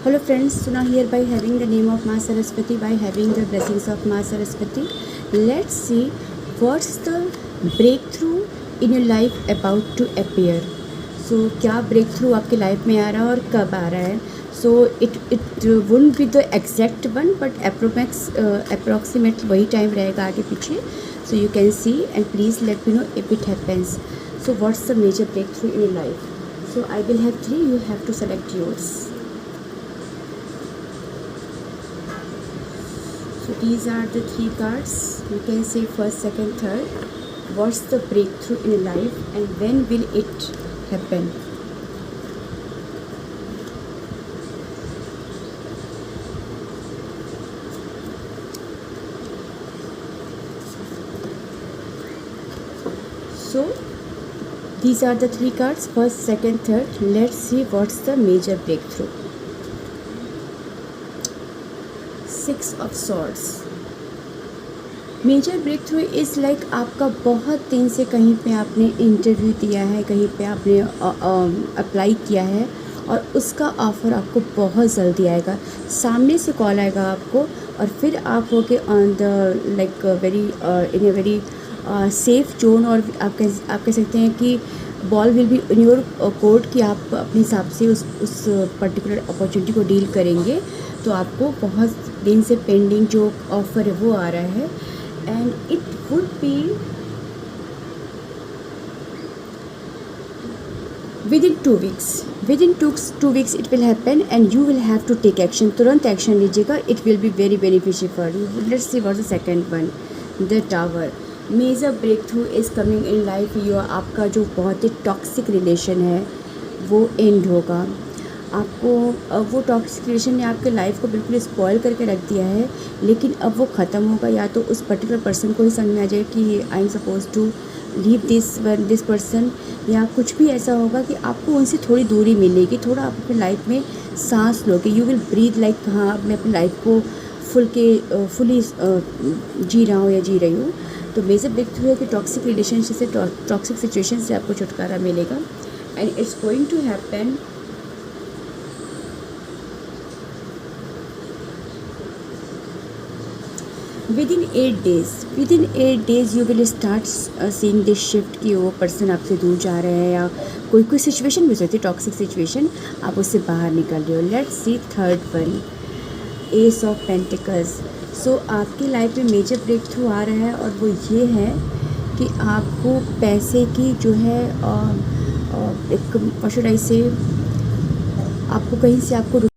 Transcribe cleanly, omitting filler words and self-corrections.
Hello friends, Suna here by having the name of Ma Saraswati, by having the blessings of Ma Saraswati. Let's see what's the breakthrough in your life about to appear. So क्या breakthrough आपके life में आ रहा है और कब आ रहा है. So it won't be the exact one, but approximate वही टाइम रहेगा आगे पीछे. So you can see and please let me know if it happens. So what's the major breakthrough in your life? So I will have 3, you have to select yours. So these are the 3 cards. You can say first, second, third. What's the breakthrough in your life and when will it happen? So these are the 3 cards, first, second, third. Let's see what's the major breakthrough. 6 of Swords. Major breakthrough is like आपका बहुत दिन से कहीं पे आपने interview दिया है, कहीं पे आपने अप्लाई किया है और उसका ऑफ़र आपको बहुत जल्दी आएगा. सामने से कॉल आएगा आपको और फिर आप हो के on the like very in a very safe zone. और आप कह सकते हैं कि ball will be in your court कि आप अपने हिसाब से उस पर्टिकुलर अपॉर्चुनिटी को डील करेंगे. तो आपको बहुत दिन से पेंडिंग जो ऑफ़र है वो आ रहा है. And it would be within 2 weeks. Within 2 weeks it will happen and you will have to take action. तुरंत एक्शन लीजिएगा. It will be very beneficial for you. Let's see what's the second one. The Tower. Major breakthrough is coming in life. आपका जो बहुत ही toxic relation है वो and होगा. आपको वो टॉक्सिक रिलेशन ने आपके लाइफ को बिल्कुल स्पॉइल करके रख दिया है, लेकिन अब वो ख़त्म होगा. या तो उस पर्टिकुलर पर्सन को ही समझ में आ जाए कि I am suppose to leave this person, या कुछ भी ऐसा होगा कि आपको उनसे थोड़ी दूरी मिलेगी. थोड़ा आप अपनी लाइफ में सांस लोगे. यू विल ब्रीथ लाइक हाँ मैं अपनी लाइफ को फुली जी रहा हूँ या जी रही हूँ. तो मेजर ब्रेक थ्रू है कि टॉक्सिक रिलेशनशिप से, टॉक्सिक सिचुएशन से आपको छुटकारा मिलेगा. And it's going to happen within 8 days. Within 8 days you will start seeing this shift कि वो पर्सन आपसे दूर जा रहे हैं या कोई सिचुएशन भी हो सकती है टॉक्सिक सिचुएशन, आप उससे बाहर निकल रहे हो. Let's see third one, ace of pentacles. So आपकी लाइफ में मेजर ब्रेक थ्रू आ रहा है और वो ये है कि आपको पैसे की जो है एक व्हाट शुड आई से, आपको कहीं से आपको